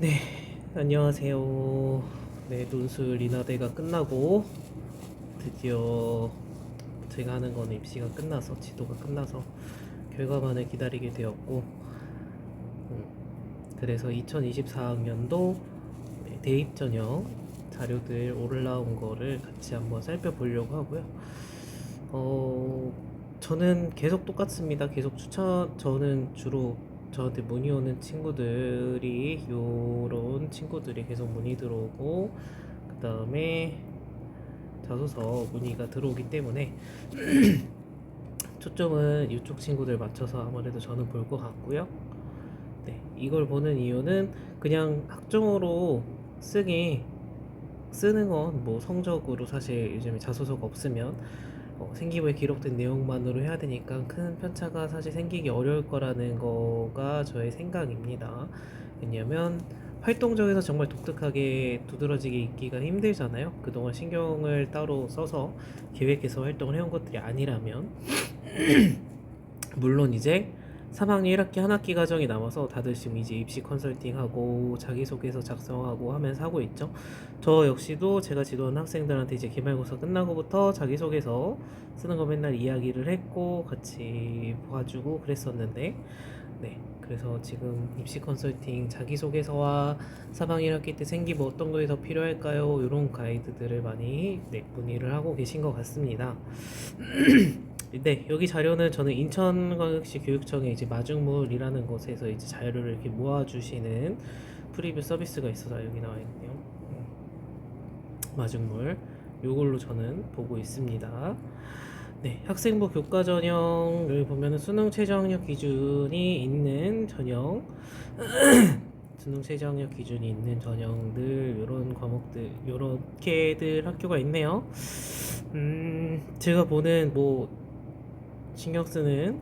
네, 안녕하세요. 네, 논술 인하대가 끝나고 드디어 제가 하는 건 입시가 끝나서 지도가 끝나서 결과만을 기다리게 되었고, 그래서 2024학년도 대입 전형 자료들 올라온 거를 같이 한번 살펴보려고 하고요. 어, 저는 계속 똑같습니다. 계속 저는 주로 저한테 문의 오는 친구들이 요런 친구들이 계속 문의 들어오고, 그 다음에 자소서 문의가 들어오기 때문에 초점은 이쪽 친구들 맞춰서 아무래도 저는 볼 것 같고요. 네, 이걸 보는 이유는 그냥 학종으로 쓰기 쓰는 건 뭐 성적으로 사실 요즘에 자소서가 없으면 생기부에 기록된 내용만으로 해야 되니까 큰 편차가 사실 생기기 어려울 거라는 거가 저의 생각입니다. 왜냐면 활동적에서 정말 독특하게 두드러지게 있기가 힘들잖아요. 그동안 신경을 따로 써서 계획해서 활동을 해온 것들이 아니라면. 물론 이제 3학년 1학기 한 학기 과정이 남아서 다들 지금 이제 입시 컨설팅하고 자기소개서 작성하고 하면서 하고 있죠. 저 역시도 제가 지도하는 학생들한테 이제 기말고사 끝나고부터 자기소개서 쓰는 거 맨날 이야기를 했고 같이 봐주고 그랬었는데, 네, 그래서 지금 입시 컨설팅 자기소개서와 3학년 1학기 때 생기부 어떤 거에 더 필요할까요? 이런 가이드들을 많이 문의를 하고 계신 것 같습니다. 네, 여기 자료는 저는 인천광역시 교육청의 이제 마중물이라는 곳에서 이제 자료를 이렇게 모아주시는 프리뷰 서비스가 있어서 여기 나와 있네요. 마중물. 요걸로 저는 보고 있습니다. 네, 학생부 교과 전형을 보면은 수능 최저 학력 기준이 있는 전형, 수능 최저 학력 기준이 있는 전형들, 요런 과목들, 요렇게들 학교가 있네요. 제가 보는 뭐 신경 쓰는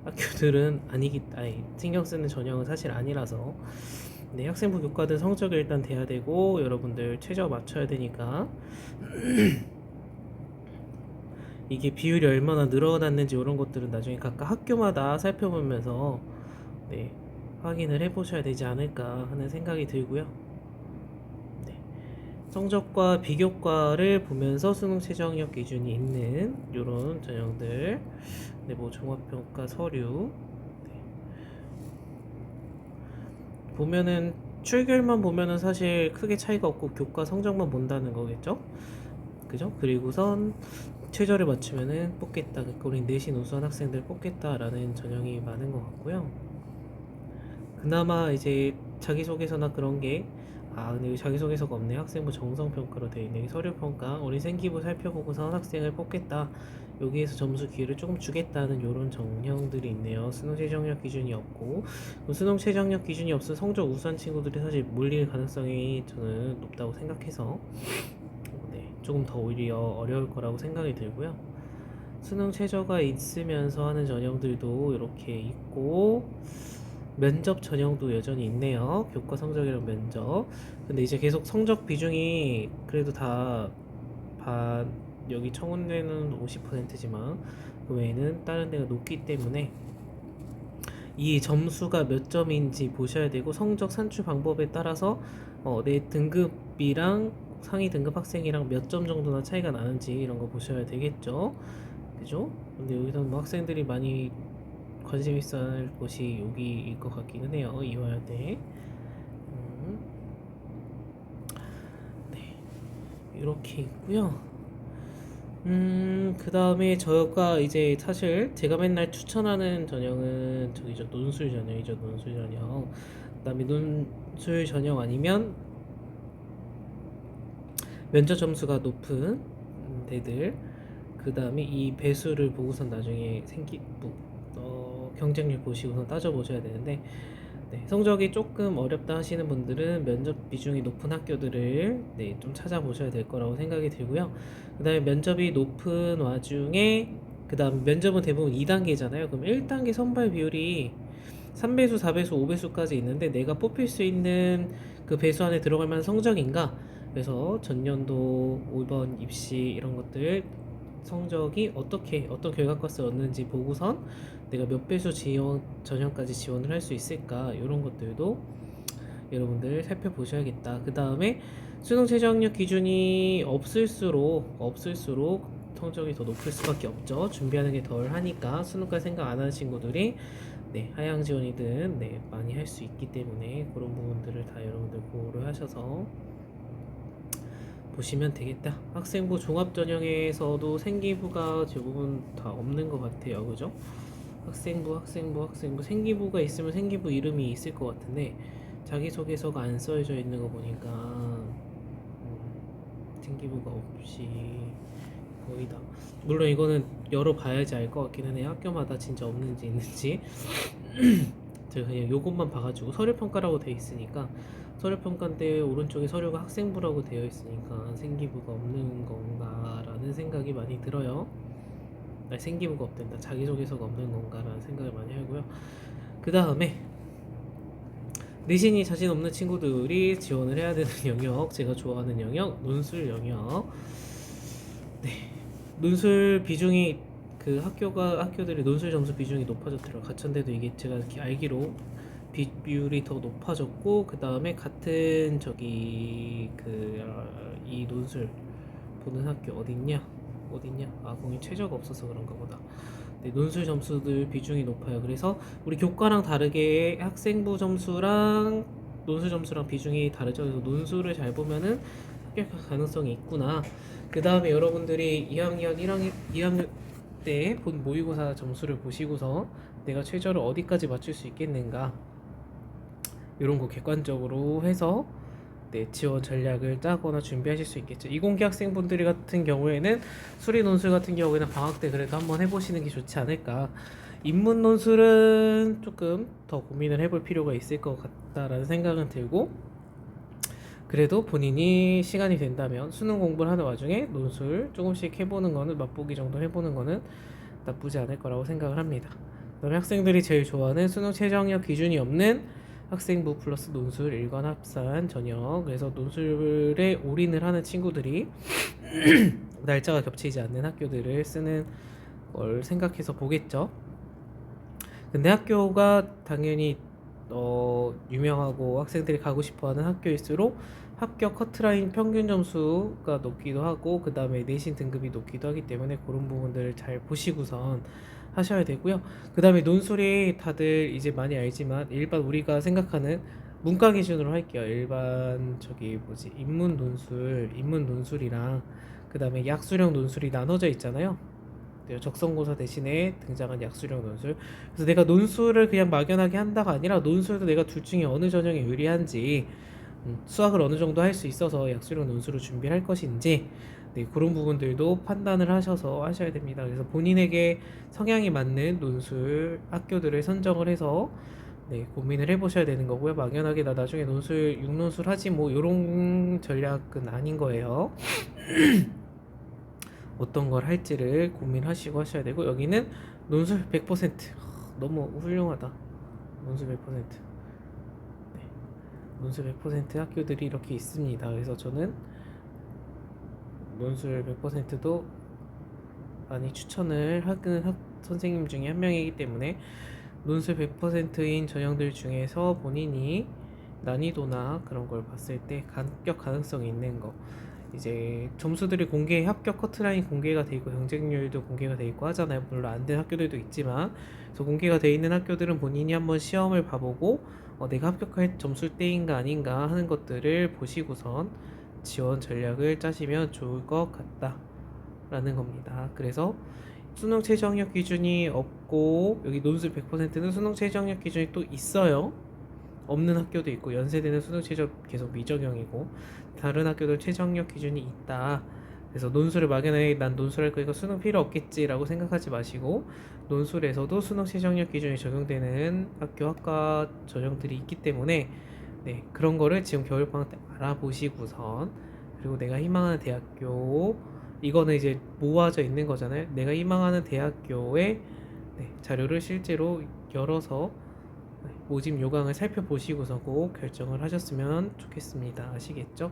학교들은 신경 쓰는 전형은 사실 아니라서. 네, 학생부 교과든 성적이 일단 돼야 되고 여러분들 최저 맞춰야 되니까 이게 비율이 얼마나 늘어났는지 이런 것들은 나중에 각각 학교마다 살펴보면서 네, 확인을 해보셔야 되지 않을까 하는 생각이 들고요. 네, 성적과 비교과를 보면서 수능 최저 학력 기준이 있는 이런 전형들, 네, 뭐 종합평가 서류, 네, 보면은 출결만 보면은 사실 크게 차이가 없고 교과 성적만 본다는 거겠죠? 그죠? 그리고선 최저를 맞추면은 뽑겠다. 우리 내신 우수한 학생들 뽑겠다라는 전형이 많은 것 같고요. 그나마 이제 자기소개서나 그런 게, 근데 여기 자기소개서가 없네. 학생부 정성평가로 되어 있네. 서류평가, 우리 생기부 살펴보고서 학생을 뽑겠다. 여기에서 점수 기회를 조금 주겠다는 이런 정형들이 있네요. 수능 최저학력 기준이 없고, 수능 최저학력 기준이 없어 성적 우수한 친구들이 사실 몰릴 가능성이 저는 높다고 생각해서 네, 조금 더 오히려 어려울 거라고 생각이 들고요. 수능 최저가 있으면서 하는 전형들도 이렇게 있고, 면접 전형도 여전히 있네요. 교과 성적이랑 면접. 근데 이제 계속 성적 비중이 그래도 다 반, 여기 청운대는 50%지만 그 외에는 다른 데가 높기 때문에 이 점수가 몇 점인지 보셔야 되고, 성적 산출 방법에 따라서 내 등급이랑 상위 등급 학생이랑 몇 점 정도나 차이가 나는지 이런 거 보셔야 되겠죠. 그죠? 근데 여기서는 뭐 학생들이 많이 관심 있어 할 곳이 여기일 것 같기는 해요. 이화여대. 음, 네, 이렇게 있고요. 그 다음에 저가 이제 사실 제가 맨날 추천하는 전형은 저기죠, 논술 전형이죠. 논술 전형. 그 다음에 논술 전형 아니면 면접 점수가 높은 데들. 그 다음에 이 배수를 보고선 나중에 경쟁률 보시고선 따져보셔야 되는데, 네, 성적이 조금 어렵다 하시는 분들은 면접 비중이 높은 학교들을 좀 찾아보셔야 될 거라고 생각이 들고요. 그 다음에 면접이 높은 와중에, 그 다음 면접은 대부분 2단계잖아요. 그럼 1단계 선발 비율이 3배수, 4배수, 5배수까지 있는데 내가 뽑힐 수 있는 그 배수 안에 들어갈 만한 성적인가? 그래서 전년도 5번 입시 이런 것들 성적이 어떤 결과값을 얻는지 보고선 내가 몇 배수 지원 전형까지 지원을 할 수 있을까, 이런 것들도 여러분들 살펴보셔야겠다. 그 다음에 수능 최저학력 기준이 없을수록 성적이 더 높을 수밖에 없죠. 준비하는 게 덜 하니까 수능까지 생각 안 하는 친구들이 하향 지원이든 많이 할 수 있기 때문에 그런 부분들을 다 여러분들 고려하셔서 보시면 되겠다. 학생부 종합 전형에서도 생기부가 대부분 다 없는 것 같아요. 그죠? 학생부 생기부가 있으면 생기부 이름이 있을 것 같은데 자기소개서가 안 써져 있는 거 보니까 생기부가 없이 거의 다. 물론 이거는 열어봐야지 알 것 같기는 해요. 학교마다 진짜 없는지 있는지. 제가 그냥 요것만 봐가지고 서류평가라고 돼 있으니까 서류평가인데 오른쪽에 서류가 학생부라고 되어 있으니까 생기부가 없는 건가라는 생각이 많이 들어요. 아니, 생기부가 없댄다. 자기소개서가 없는 건가라는 생각을 많이 하고요. 그 다음에 내신이 자신 없는 친구들이 지원을 해야 되는 영역, 제가 좋아하는 영역, 논술 영역. 논술 비중이 학교들의 논술 점수 비중이 높아졌더라고요. 가천대도 이게 제가 이렇게 알기로 비율이 더 높아졌고 그 다음에 같은 이 논술 보는 학교 어딨냐? 거기 최저가 없어서 그런가 보다. 논술 점수들 비중이 높아요. 그래서 우리 교과랑 다르게 학생부 점수랑 논술 점수랑 비중이 다르죠. 그래서 논술을 잘 보면은 합격할 가능성이 있구나. 그 다음에 여러분들이 2학년 때 본 모의고사 점수를 보시고서 내가 최저를 어디까지 맞출 수 있겠는가 이런 거 객관적으로 해서 지원 전략을 짜거나 준비하실 수 있겠죠. 이공계 학생분들이 같은 경우에는 수리 논술 같은 경우에는 방학 때 그래도 한번 해보시는 게 좋지 않을까. 인문 논술은 조금 더 고민을 해볼 필요가 있을 것 같다라는 생각은 들고 그래도 본인이 시간이 된다면 수능 공부를 하는 와중에 논술 조금씩 해보는 거는 맛보기 정도 해보는 거는 나쁘지 않을 거라고 생각을 합니다. 그다음에 학생들이 제일 좋아하는 수능 최저학력 기준이 없는 학생부 플러스 논술 일관 합산 전형. 그래서 논술에 올인을 하는 친구들이 날짜가 겹치지 않는 학교들을 쓰는 걸 생각해서 보겠죠. 근데 학교가 당연히 유명하고 학생들이 가고 싶어하는 학교일수록 합격 커트라인 평균 점수가 높기도 하고 그 다음에 내신 등급이 높기도 하기 때문에 그런 부분들을 잘 보시고선 하셔야 되고요. 그 다음에 논술이 다들 이제 많이 알지만 일반 우리가 생각하는 문과 기준으로 할게요. 일반 인문 논술이랑 그 다음에 약수령 논술이 나눠져 있잖아요. 적성고사 대신에 등장한 약수령 논술. 그래서 내가 논술을 그냥 막연하게 한다가 아니라 논술도 내가 둘 중에 어느 전형이 유리한지 수학을 어느 정도 할 수 있어서 약수령 논술을 준비할 것인지 그런 부분들도 판단을 하셔서 하셔야 됩니다. 그래서 본인에게 성향이 맞는 논술 학교들을 선정을 해서 고민을 해보셔야 되는 거고요. 막연하게 나 나중에 논술 6논술 하지 뭐 이런 전략은 아닌 거예요. 어떤 걸 할지를 고민하시고 하셔야 되고 여기는 논술 100% 너무 훌륭하다. 논술 100% 논술 100% 학교들이 이렇게 있습니다. 그래서 저는 논술 100%도 많이 추천을 하는 선생님 중에 한 명이기 때문에 논술 100%인 전형들 중에서 본인이 난이도나 그런 걸 봤을 때 합격 가능성이 있는 거 이제 점수들이 합격 커트라인 공개가 돼 있고 경쟁률도 공개가 돼 있고 하잖아요. 물론 안 된 학교들도 있지만 그래서 공개가 돼 있는 학교들은 본인이 한번 시험을 봐보고 내가 합격할 점수대인가 아닌가 하는 것들을 보시고선 지원 전략을 짜시면 좋을 것 같다라는 겁니다. 그래서 수능 최저학력 기준이 없고 여기 논술 100%는 수능 최저학력 기준이 또 있어요. 없는 학교도 있고 연세대는 수능 최저 계속 미적용이고 다른 학교도 최저학력 기준이 있다. 그래서 논술을 막연하게 난 논술할 거니까 수능 필요 없겠지라고 생각하지 마시고 논술에서도 수능 최저학력 기준이 적용되는 학과 전형들이 있기 때문에 그런 거를 지금 겨울방학 때 알아보시고선 그리고 내가 희망하는 대학교 이거는 이제 모아져 있는 거잖아요. 내가 희망하는 대학교의 자료를 실제로 열어서 모집 요강을 살펴보시고서 꼭 결정을 하셨으면 좋겠습니다. 아시겠죠?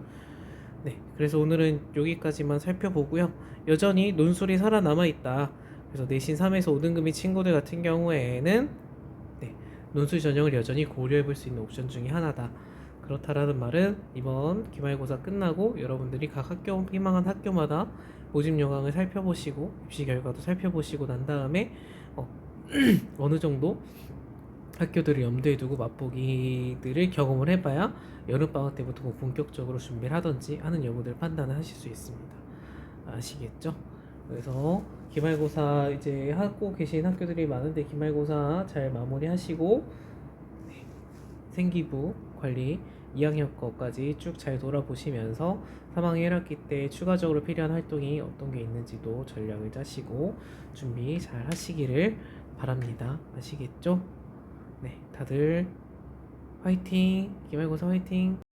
그래서 오늘은 여기까지만 살펴보고요. 여전히 논술이 살아남아 있다. 그래서 내신 3에서 5등급인 친구들 같은 경우에는 논술 전형을 여전히 고려해 볼 수 있는 옵션 중에 하나다. 그렇다라는 말은 이번 기말고사 끝나고 여러분들이 각 학교 희망한 학교마다 모집 요강을 살펴보시고 입시 결과도 살펴보시고 난 다음에 어, 어느 정도 학교들을 염두에 두고 맛보기들을 경험을 해봐야 여름방학 때부터 뭐 본격적으로 준비를 하든지 하는 여부들 판단을 하실 수 있습니다. 아시겠죠? 그래서 기말고사 이제 하고 계신 학교들이 많은데 기말고사 잘 마무리하시고 네, 생기부 관리 2학년 거까지 쭉 잘 돌아보시면서 3학년 1학기 때 추가적으로 필요한 활동이 어떤 게 있는지도 전략을 짜시고 준비 잘 하시기를 바랍니다. 아시겠죠? 네, 다들 화이팅! 기말고사 화이팅!